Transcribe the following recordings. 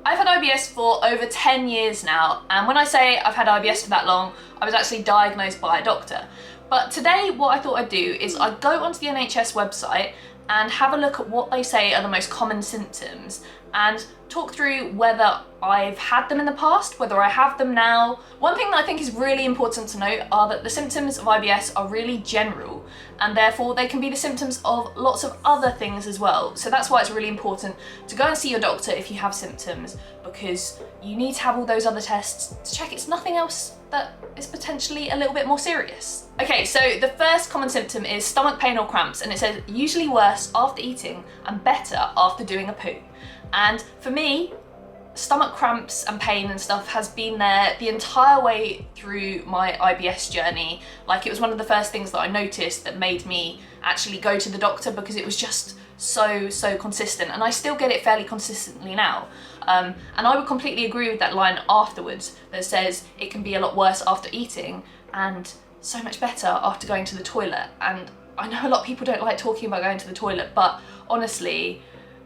I've had IBS for over 10 years now, and when I say I've had IBS for that long, I was actually diagnosed by a doctor. But today what I thought I'd do is I'd go onto the NHS website and have a look at what they say are the most common symptoms and talk through whether I've had them in the past, whether I have them now. One thing that I think is really important to note are that the symptoms of IBS are really general, and therefore they can be the symptoms of lots of other things as well. So that's why it's really important to go and see your doctor if you have symptoms, because you need to have all those other tests to check it's nothing else that is potentially a little bit more serious. Okay, so the first common symptom is stomach pain or cramps, and it says usually worse after eating and better after doing a poo. And for me, stomach cramps and pain and stuff has been there the entire way through my IBS journey. Like, it was one of the first things that I noticed that made me actually go to the doctor, because it was just so consistent, and I still get it fairly consistently now. And I would completely agree with that line afterwards that says it can be a lot worse after eating and so much better after going to the toilet. And I know a lot of people don't like talking about going to the toilet, but honestly,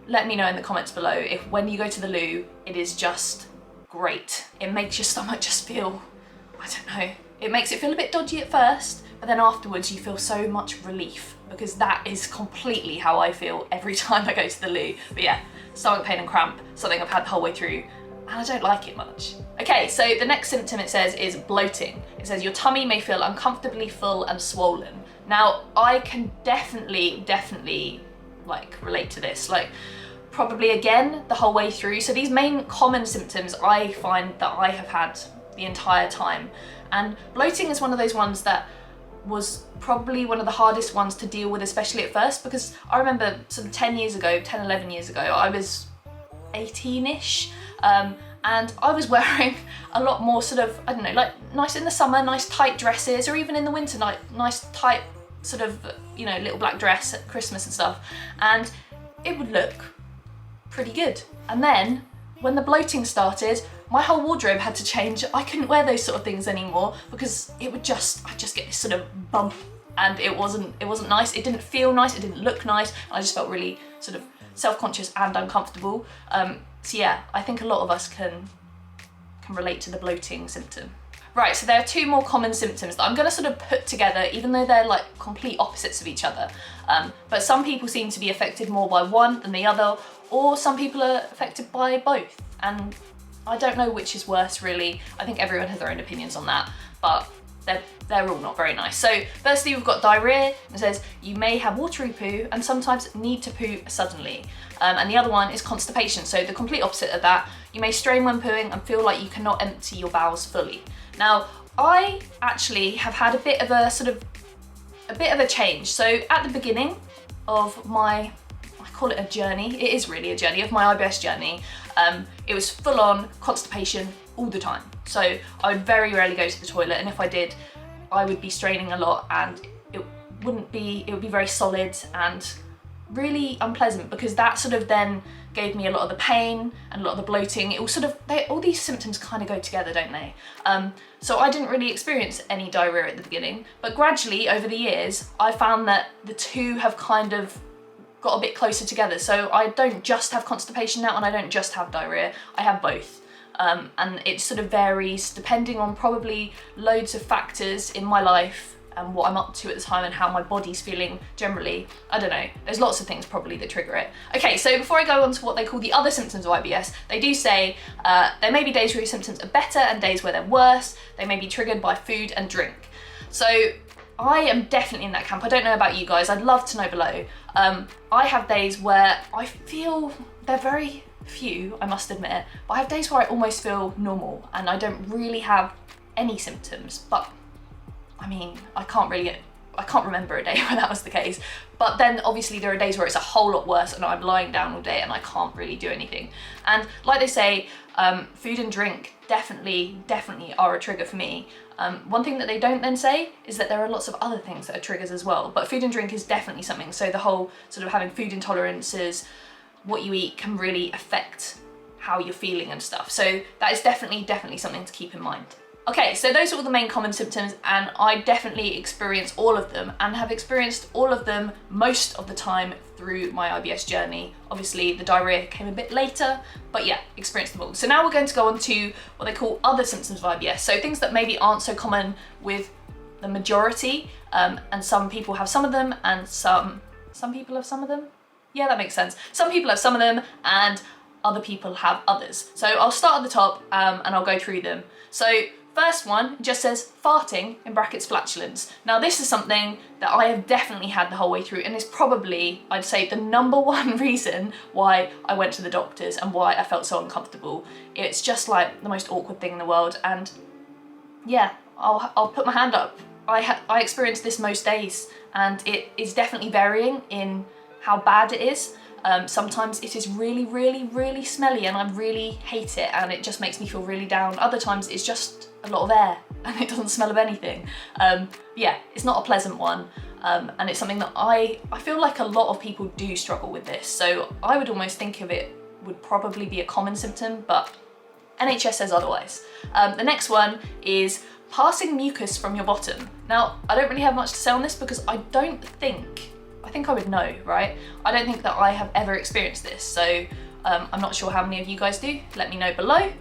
let me know in the comments below if when you go to the loo, it is just great. It makes your stomach just feel, I don't know, it makes it feel a bit dodgy at first, but then afterwards you feel so much relief, because that is completely how I feel every time I go to the loo. But yeah, stomach pain and cramp, something I've had the whole way through, and I don't like it much. Okay, so the next symptom it says is bloating. It says your tummy may feel uncomfortably full and swollen. Now, I can definitely like relate to this, like probably again the whole way through. So these main common symptoms I find that I have had the entire time, and bloating is one of those ones that was probably one of the hardest ones to deal with, especially at first, because I remember sort of 10, 11 years ago, I was 18-ish, and I was wearing a lot more sort of, I don't know, like nice in the summer, nice tight dresses, or even in the winter, like nice tight sort of, you know, little black dress at Christmas and stuff, and it would look pretty good. And then when the bloating started, my whole wardrobe had to change. I couldn't wear those sort of things anymore, because it would just, I'd just get this sort of bump, and it wasn't nice. It didn't feel nice, it didn't look nice, and I just felt really sort of self-conscious and uncomfortable. So yeah, I think a lot of us can relate to the bloating symptom. Right, so there are two more common symptoms that I'm gonna sort of put together, even though they're like complete opposites of each other. But some people seem to be affected more by one than the other, or some people are affected by both. And I don't know which is worse, really. I think everyone has their own opinions on that, but they're all not very nice. So firstly, we've got diarrhea. It says you may have watery poo and sometimes need to poo suddenly. And the other one is constipation. So the complete opposite of that. You may strain when pooing and feel like you cannot empty your bowels fully. Now, I actually have had a bit of a change. So at the beginning of my, I call it a journey, it is really a journey, of my IBS journey, it was full on constipation all the time. So I would very rarely go to the toilet, and if I did, I would be straining a lot, and it would be very solid and really unpleasant, because that sort of then gave me a lot of the pain and a lot of the bloating. It was sort of, all these symptoms kind of go together, don't they? So I didn't really experience any diarrhea at the beginning, but gradually over the years, I found that the two have kind of got a bit closer together. So I don't just have constipation now, and I don't just have diarrhea, I have both. And it sort of varies depending on probably loads of factors in my life and what I'm up to at the time and how my body's feeling generally. I don't know, there's lots of things probably that trigger it. Okay, so before I go on to what they call the other symptoms of IBS, they do say there may be days where your symptoms are better and days where they're worse. They may be triggered by food and drink. So I am definitely in that camp. I don't know about you guys, I'd love to know below. I have days where I feel, they're very few, I must admit, but I have days where I almost feel normal and I don't really have any symptoms. But I mean, I can't remember a day where that was the case. But then obviously there are days where it's a whole lot worse and I'm lying down all day and I can't really do anything. And like they say, food and drink definitely are a trigger for me. One thing that they don't then say is that there are lots of other things that are triggers as well, but food and drink is definitely something. So the whole sort of having food intolerances, what you eat can really affect how you're feeling and stuff. So that is definitely something to keep in mind. Okay, so those are all the main common symptoms, and I definitely experience all of them and have experienced all of them most of the time through my IBS journey. Obviously the diarrhea came a bit later, but yeah, experienced them all. So now we're going to go on to what they call other symptoms of IBS. So things that maybe aren't so common with the majority, and some people have some of them, and some people have some of them. Yeah, that makes sense. Some people have some of them and other people have others. So I'll start at the top and I'll go through them. So first one just says farting, in brackets flatulence. Now this is something that I have definitely had the whole way through, and it's probably, I'd say, the number one reason why I went to the doctors and why I felt so uncomfortable. It's just like the most awkward thing in the world, and yeah, I'll put my hand up. I experience this most days, and it is definitely varying in how bad it is. Sometimes it is really, really, really smelly and I really hate it and it just makes me feel really down. Other times it's just a lot of air and it doesn't smell of anything. Yeah, it's not a pleasant one, and it's something that I feel like a lot of people do struggle with this. So I would almost think of it would probably be a common symptom, but NHS says otherwise. The next one is passing mucus from your bottom. Now, I don't really have much to say on this because I think I would know, right? I don't think that I have ever experienced this, so I'm not sure how many of you guys do. Let me know below.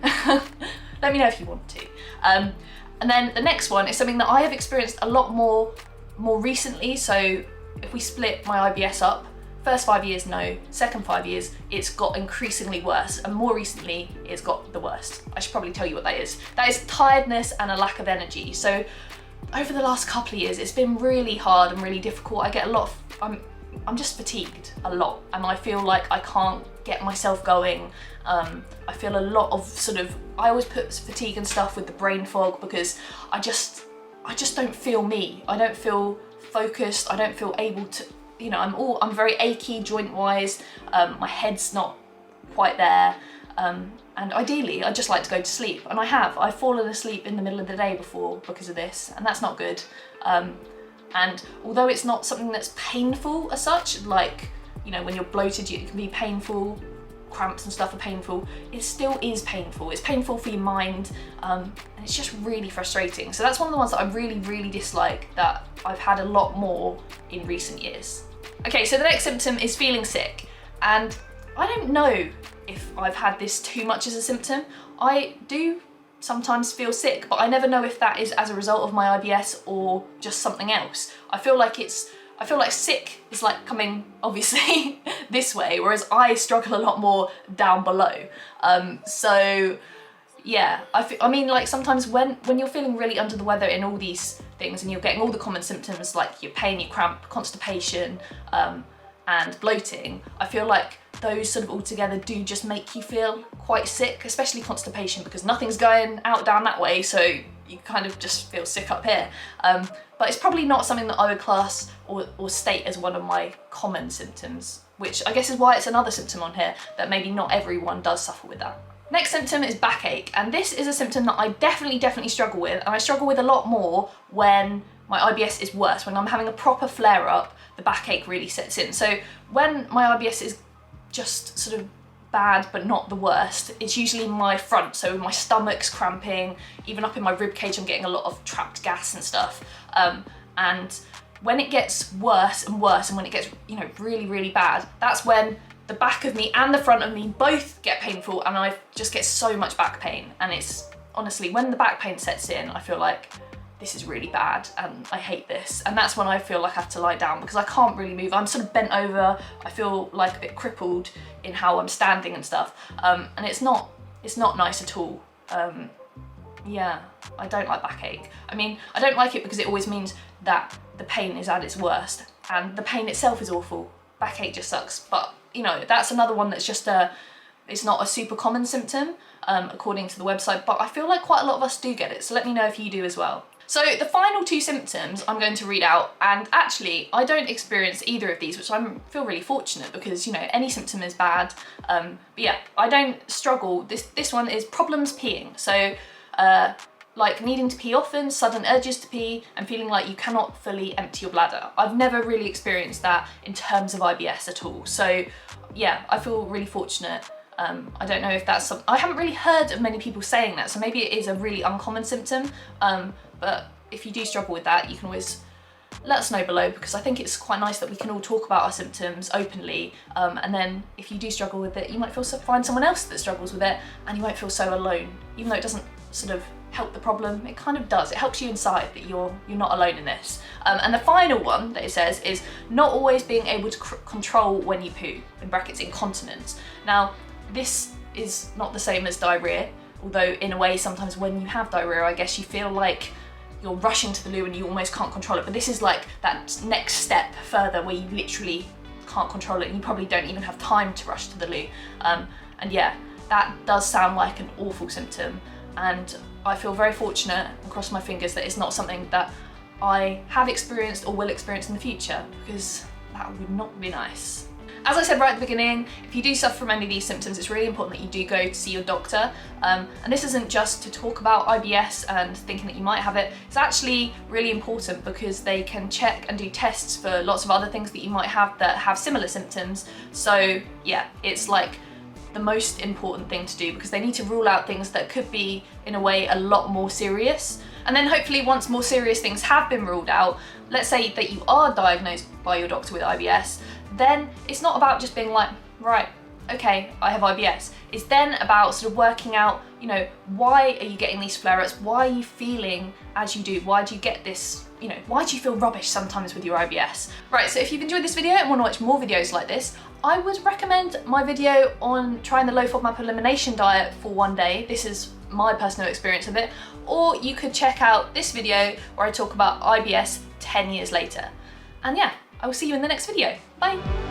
Let me know if you want to. And then the next one is something that I have experienced a lot more recently. So if we split my IBS up, first 5 years, no. Second 5 years, it's got increasingly worse, and more recently, it's got the worst. I should probably tell you what that is. That is tiredness and a lack of energy. So over the last couple of years, it's been really hard and really difficult. I get a lot of, I'm just fatigued a lot, and I feel like I can't get myself going. I feel a lot of I always put fatigue and stuff with the brain fog, because I just don't feel me. I don't feel focused. I don't feel able to, you know, I'm very achy joint wise. My head's not quite there. And ideally, I'd just like to go to sleep. And I've fallen asleep in the middle of the day before because of this, and that's not good. And although it's not something that's painful as such, like, you know, when you're bloated, it can be painful, cramps and stuff are painful, it still is painful. It's painful for your mind, and it's just really frustrating. So that's one of the ones that I really, really dislike, that I've had a lot more in recent years. Okay, so the next symptom is feeling sick. And I don't know if I've had this too much as a symptom. I do sometimes feel sick, but I never know if that is as a result of my IBS or just something else. I feel like sick is like coming, obviously, this way, whereas I struggle a lot more down below. So yeah, I mean, like sometimes when you're feeling really under the weather in all these things and you're getting all the common symptoms like your pain, your cramp, constipation, and bloating, I feel like those sort of all together do just make you feel quite sick, especially constipation, because nothing's going out down that way, so you kind of just feel sick up here. But it's probably not something that I would class or state as one of my common symptoms, which I guess is why it's another symptom on here, that maybe not everyone does suffer with that. Next symptom is backache, and this is a symptom that I definitely struggle with, and I struggle with a lot more when my IBS is worse. When I'm having a proper flare-up, the backache really sets in. So when my IBS is just sort of bad but not the worst, it's usually my front, so my stomach's cramping, even up in my rib cage I'm getting a lot of trapped gas and stuff. And when it gets worse and worse, and when it gets, you know, really, really bad, that's when the back of me and the front of me both get painful, and I just get so much back pain. And it's honestly, when the back pain sets in, I feel like this is really bad and I hate this. And that's when I feel like I have to lie down, because I can't really move. I'm sort of bent over. I feel like a bit crippled in how I'm standing and stuff. And it's not nice at all. Yeah, I don't like backache. I mean, I don't like it because it always means that the pain is at its worst, and the pain itself is awful. Backache just sucks. But, you know, that's another one that's just it's not a super common symptom, according to the website, but I feel like quite a lot of us do get it. So let me know if you do as well. So the final two symptoms I'm going to read out, and actually I don't experience either of these, which I feel really fortunate, because, you know, any symptom is bad. But yeah, I don't struggle. This one is problems peeing. So like needing to pee often, sudden urges to pee, and feeling like you cannot fully empty your bladder. I've never really experienced that in terms of IBS at all. So yeah, I feel really fortunate. I don't know if that's I haven't really heard of many people saying that, so maybe it is a really uncommon symptom. But if you do struggle with that, you can always let us know below, because I think it's quite nice that we can all talk about our symptoms openly, and then if you do struggle with it, you might find someone else that struggles with it, and you won't feel so alone. Even though it doesn't sort of help the problem, it kind of does. It helps you inside that you're not alone in this. And the final one that it says is not always being able to control when you poo, in brackets incontinence. Now, this is not the same as diarrhea, although in a way sometimes when you have diarrhea, I guess you feel like you're rushing to the loo and you almost can't control it. But this is like that next step further where you literally can't control it and you probably don't even have time to rush to the loo. And yeah, that does sound like an awful symptom, and I feel very fortunate and cross my fingers that it's not something that I have experienced or will experience in the future, because that would not be nice. As I said right at the beginning, if you do suffer from any of these symptoms, it's really important that you do go to see your doctor. And this isn't just to talk about IBS and thinking that you might have it. It's actually really important because they can check and do tests for lots of other things that you might have that have similar symptoms. So yeah, it's like the most important thing to do, because they need to rule out things that could be, in a way, a lot more serious. And then hopefully once more serious things have been ruled out, let's say that you are diagnosed by your doctor with IBS, then it's not about just being like, right, okay, I have IBS. It's then about sort of working out, you know, why are you getting these flare-ups? Why are you feeling as you do? Why do you get this, you know, why do you feel rubbish sometimes with your IBS? Right, so if you've enjoyed this video and want to watch more videos like this, I would recommend my video on trying the low FODMAP elimination diet for one day. This is my personal experience of it. Or you could check out this video where I talk about IBS 10 years later. And yeah, I will see you in the next video. Bye.